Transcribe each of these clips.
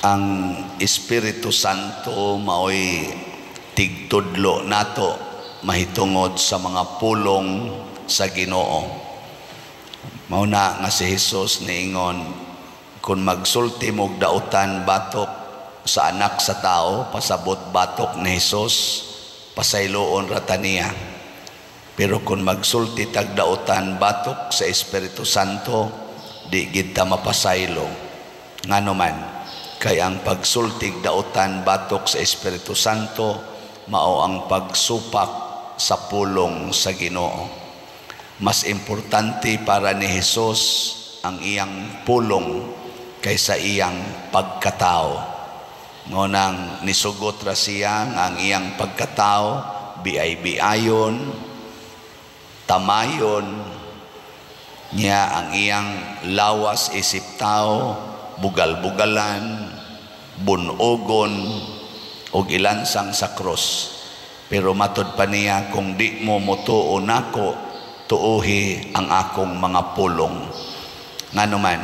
ang Espiritu Santo maoy tigtudlo nato mahitungod sa mga pulong sa Ginoo. Mauna nga si Jesus niingon, kung magsulti mog dautan batok sa anak sa tao, pasabot batok ni Jesus, pasayloon rataniya. Pero kung magsulti tag dautan batok sa Espiritu Santo, di kita mapasaylo. Ngano man, kay ang pagsultig dautan batok sa Espiritu Santo mao ang pagsupak sa pulong sa Ginoo. Mas importante para ni Jesus ang iyang pulong kaysa iyang pagkatao. Ngunang nisugot ra siya ang iyang pagkatao biay-biayon, tamayon niya, ang iyang lawas isip tao, bugal-bugalan, bunogon, o ilansang sa cross. Pero matod pa niya, kung di mo mutuo nako, tuuhi ang akong mga pulong. Ngano man,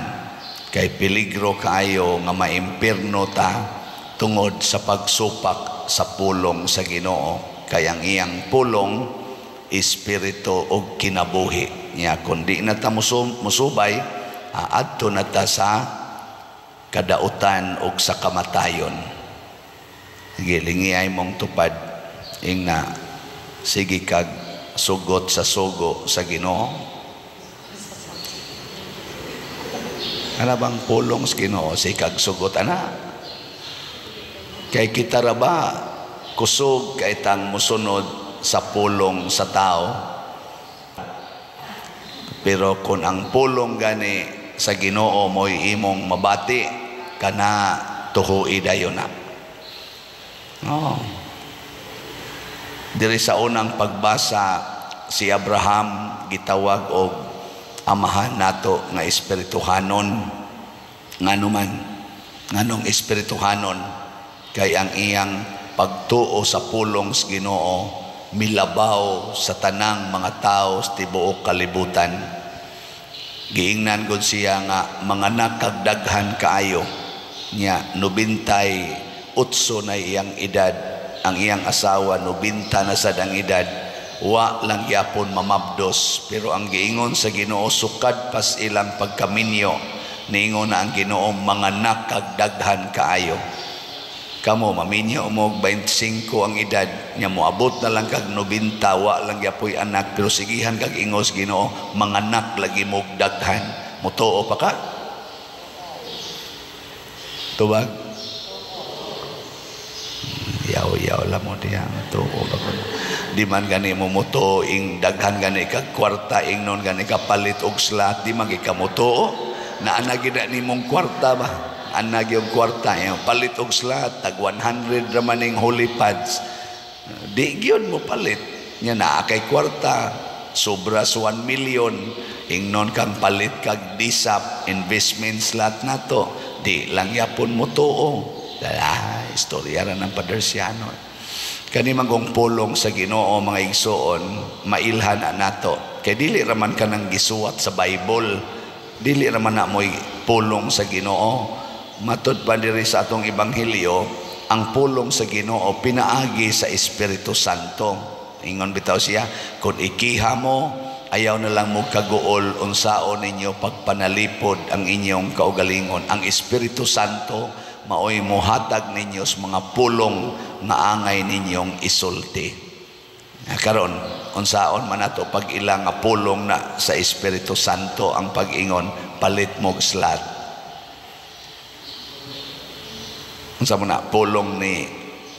kay peligro kaayo nga maimpirno ta tungod sa pagsupak sa pulong sa Ginoo. Kay ang iyang pulong, espiritu o kinabuhi niya. Kundi na ta musubay, adto na ta sa kadautan o sa kamatayon. Sige, lingiyay mong tupad na sige kag sugot sa sugo sa Ginoo. Ano bang pulong sa Ginoo? Sige kag sugot ana. Kay kita ra ba kusog kay tang musunod sa pulong sa tao? Pero kung ang pulong gani sa Ginoo mo'y imong mabati, kana tuhui dayon na. Diri sa unang pagbasa, si Abraham gitawag og amahan nato nga espirituhanon. Nganuman, nganong espirituhanon, kay ang iyang pagtuo sa pulong sa Ginoo milabaw sa tanang mga tao sa tibuok kalibutan. Giingnan gud siya nga mga nakagdaghan kaayo niya, 98 na iyang edad, ang iyang asawa 90 na sad ang edad, wa lang gyapon mamabdos. Pero ang giingon sa Ginoo, sukad pas ilang pagkaminyo, niingon na ang Ginoo, mga nakagdaghan kaayo. Kamo maminyo mo 25 ang edad nya, moabot na lang kag 90, wa lang gyapoy anak, pero sigihan kag ingos Ginoo, mga anak lagi mo daghan. Mutuo pa ka? Tubag? Yaw la mo diya, tuo pa ko. Di man gani mo mutuo ing daghan gani kag kwarta, ing non gani ka palit og slot, di man ka mutuo na ana gid ni mong kwarta ba? Anag yung kwarta, yung palit og slot, tag 100 ramaning holy pads, di gyud mo palit nya na kay kwarta sobra sa 1 million, ingnon kang palit kag disap investment slot nato, di lang yapon mo tuo. Istorya ra ng Padersiano. Kani magong pulong sa Ginoo mga igsoon, mailhan nato, kay dili raman ka nang gisuwat sa Bible, dili raman na mo'y pulong sa Ginoo. Matod pa diri sa atong ebanghelyo, ang pulong sa Ginoo pinaagi sa Espiritu Santo. Ingon bitaw siya, kung ikiha mo, ayaw na lang mo kaguol unsaon ninyo pagpanalipod ang inyong kaugalingon. Ang Espiritu Santo maoy mohatag ninyo sa mga pulong nga angay ninyong isulti. Karon unsaon man ato pag ilang nga pulong na sa Espiritu Santo ang pag-ingon, palit mo slot. Unsa mo na, pulong ni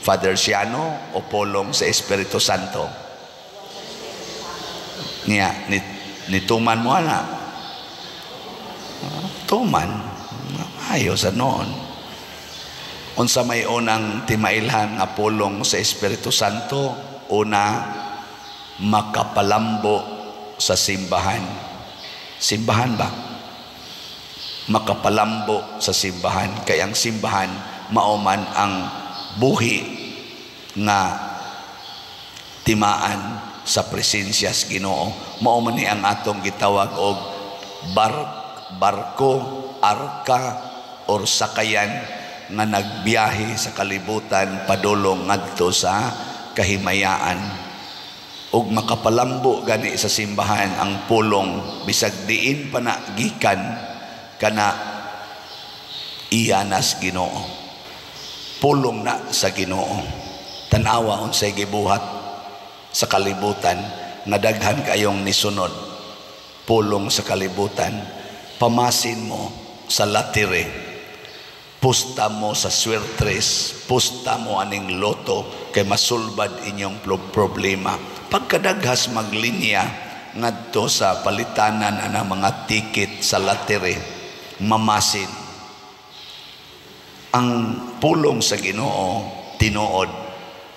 Father Siano o pulong sa Espiritu Santo? Niya, ni tuman mo na. Tuman, ayos noon. Unsa may unang timailhan nga pulong sa Espiritu Santo? Una, makapalambo sa simbahan. Simbahan ba? Makapalambo sa simbahan. Kaya ang simbahan mauman ang buhi nga timaan sa presensya sa Ginoo. Mauman ni ang atong gitawag og barko, arka or sakayan nga nagbiyahe sa kalibutan padulong ngadto sa kahimayaan. Ug makapalambo gani sa simbahan ang pulong bisag diin pa na gikan kana iyanas Ginoo. Pulong na sa Ginoo. Tanawa unsay gibuhat sa kalibutan nga daghan kayong nisunod. Pulong sa kalibutan, pamasin mo sa latire, pusta mo sa swertres, pusta mo aning loto kay masulbad inyong problema. Pagkadaghas maglinya ngadto sa palitanan ana mga ticket sa latire, mamasin. Ang pulong sa Ginoo tinuod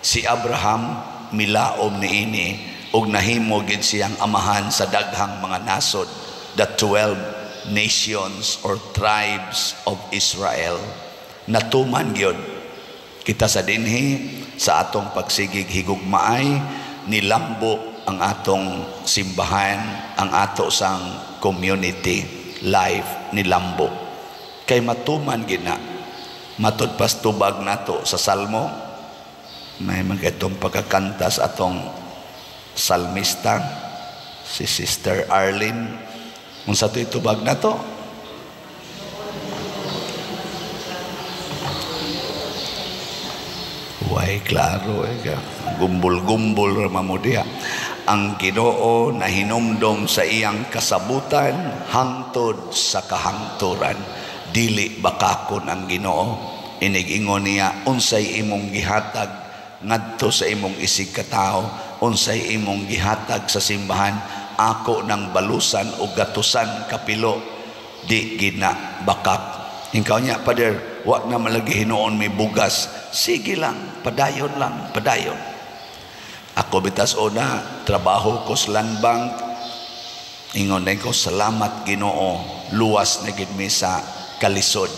si Abraham milaom niini ug nahimo gid siyang amahan sa daghang mga nasod, the 12 nations or tribes of Israel. Natuman gyud kita sa dinhi sa atong pagsigig higugmaay, nilambo ang atong simbahan, ang ato sang community life nilambo. Kay matuman gid na matud pas tubag nato sa Salmo, may mga itong pagkakanta sa atong salmista si Sister Arlene. Kung sa ito'y tubag na to, way klaro gumbul-gumbul mamudiha. Ang Ginoo na hinumdom sa iyang kasabutan hangtod sa kahangturan, dili bakakon ang Ginoo. Inig-ingon niya, unsay imong gihatag ngadto sa imong isig katao, unsay imong gihatag sa simbahan, ako ng balusan o gatusan kapilo, di gina bakak. Hingkaw niya, Pader, wag na malagi hinoon may bugas, sige lang, padayon lang, padayon. Ako bitas una, trabaho ko sa land bank, ingon na ko, salamat Ginoo, luwas na gid mi sa kalisod,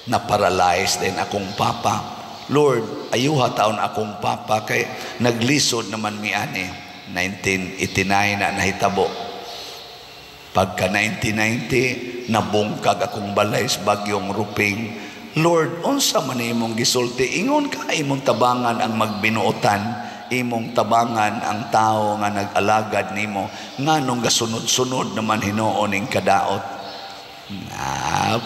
na paralyzed din akong papa. Lord, ayuha taon akong papa kay naglisod naman mi ani. 1989 na nahitabo. Pagka 1990 nabungkag akong balay sa bagyong Ruping. Lord, unsa man imong gisulti? Ingon ka imong tabangan ang magbinuotan, imong tabangan ang tao nga nag-alagad nimo, nganong gasunod-sunod naman hinuon ning kadaot.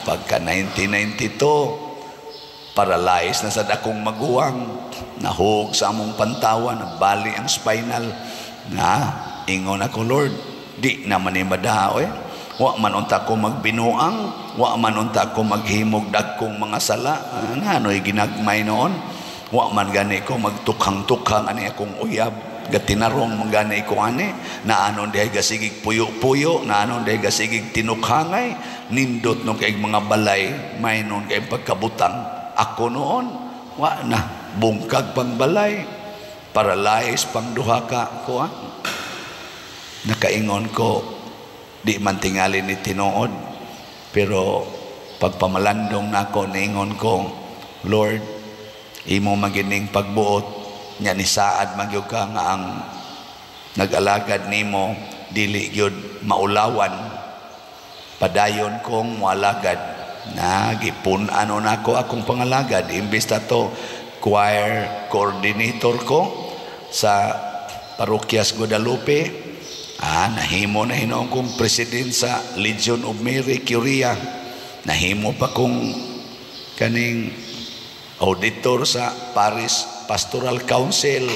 Pagka 1992 paralyzed na sad akong maguwang, nahug sa among pantawan, nabali ang spinal. Ingon ako, Lord, di naman madaw wa man unta ko magbinuang, wa man unta ko maghimog dagkong mga sala, ngano'y ginagmay noon, wa man gani ko magtukhang-tukhang ani akong uyab, gatinarong man gani ko ani, na anon dihay gasigig puyo-puyo, na anon dihay gasigig tinukhangay, nindot nung kay mga balay, may nun kay pagkabutang. Ako noon, wa na, bungkag pang balay, paralyzed pang duha ka ko. Nakaingon ko, di man tingali ni tinuod, pero pagpamalandong na ako, naingon ko, Lord, imo magining pagbuot, nya ni saad magyug ka nga ang nag-alagad nimo, dili gyud maulawan, padayon kong mualagad. Nagipun ano na ako akong pangalagad, imbis na to choir coordinator ko sa Parokyas Guadalupe, nahimo na hinoon kong president sa Legion of Mary Curia, nahimo pa kong kaning auditor sa Paris Pastoral Council.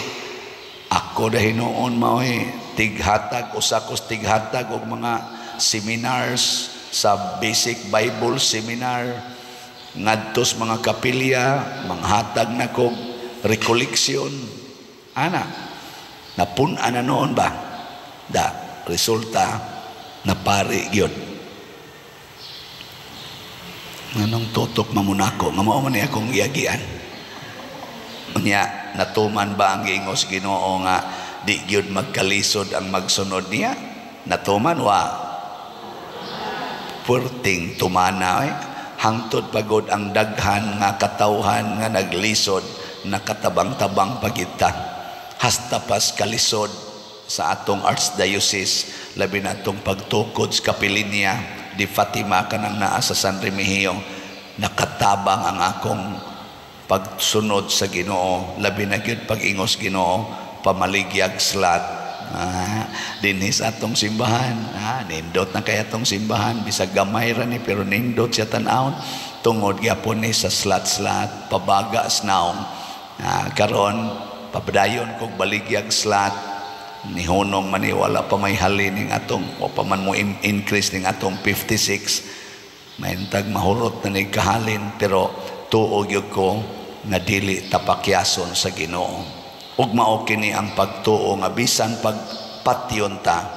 Ako na hinoon mao'y tighatag, usakos tighatag og mga seminars sa Basic Bible Seminar, ngadtos mga kapilya, manghatag na kog recollection. Napunan na noon ba? Resulta, napari yun. Nanong tutok mamunako, nga mao man niya akong iyagian. Niya, natuman ba ang giingos Ginoo nga di gyud magkalisod ang magsunod niya? Natuman wa? Puerting tumana hangtod pagod ang daghan nga katawhan nga naglisod, nakatabang-tabang pagita hasta pas kalisod sa atong archdiocese, labi na atong pagtukod sa Kapilinya di Fatima kanang naa sa San Remigio. nakatabang ang akong pagsunod sa Ginoo, labi na gyud pag-ingos Ginoo, pamaligyag slat. Dinhi sa atong simbahan, nindot na kaya atong simbahan, bisag gamay ra ni pero nindot siya tan-awon tungod gyapon ni sa slat-slat, pabaga snaong. Karon papadayon kog baligyag slat, nihunong maniwala pa may halin ning atong o pa man mo increase ning atong 56, maintag mahurot na ni kahalin, pero tuo gyud ko nga dili tapakyason sa Ginoo. Ug mao kini ang pagtuo nga bisan pagpatyon ta,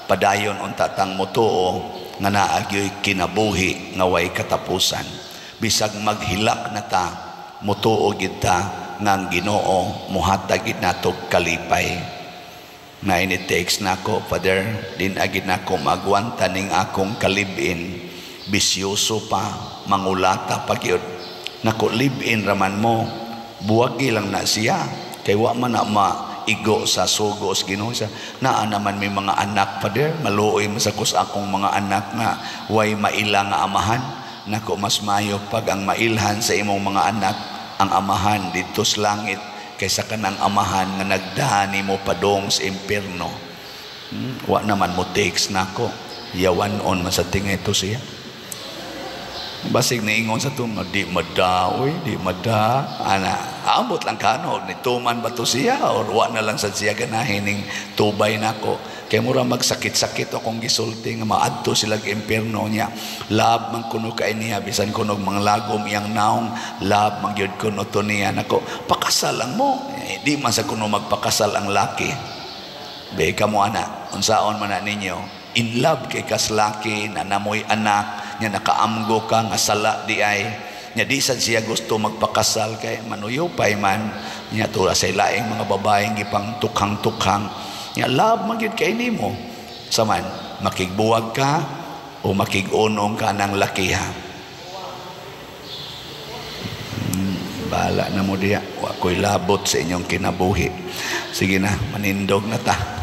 padayon unta tang motuo nga naa gyud kinabuhi nga way katapusan. Bisag maghilak na ta, motuo gid ta nga ang Ginoo muhatag gid nato kalipay. Na ini text nako, Father, din agid nako magwanta ning akong kalibin, bisyoso pa, mangulata pa gyud. Nako live-in raman mo, buwagi lang na siya, kay wa man na maigo sa sugos Ginoo siya. Naa naman may mga anak, Father, maluoy masakos akong mga anak nga way maila nga amahan. Nako mas mayo pag ang mailhan sa imong mga anak ang amahan dito sa langit kaysa kanang amahan nga nagdani mo padong sa impierno. Wa naman mo takes nako, yawan on man sa tingay to siya. Basig niingon sa tuma, di madaoy, di mada, ambot lang kanog, ni tuman ba to siya, or wa na lang sa siya ganahin ning tubay nako. Kaya mura magsakit-sakit akong gisulti nga maadto sila impierno niya. Lab man kuno kay niya, bisan kuno mga lagom iyang naong, lab man gyud kuno to niya nako. Pakasal lang mo, di man sa kuno magpakasal ang laki. Be kamo ana, unsaon man na ninyo, in love kay kas laki na namoy anak, nya nakaamgo ka nga sala di ay nya di sad siya gusto magpakasal kay manuyopay man nya tura sa laing mga babaeng gipang tukhang-tukhang nya love magyud kay nimo saman makigbuwag ka o makigunong ka ng lakiha. Bala na mo diya, wa ko'y labot sa inyong kinabuhi. Sige na, manindog na ta.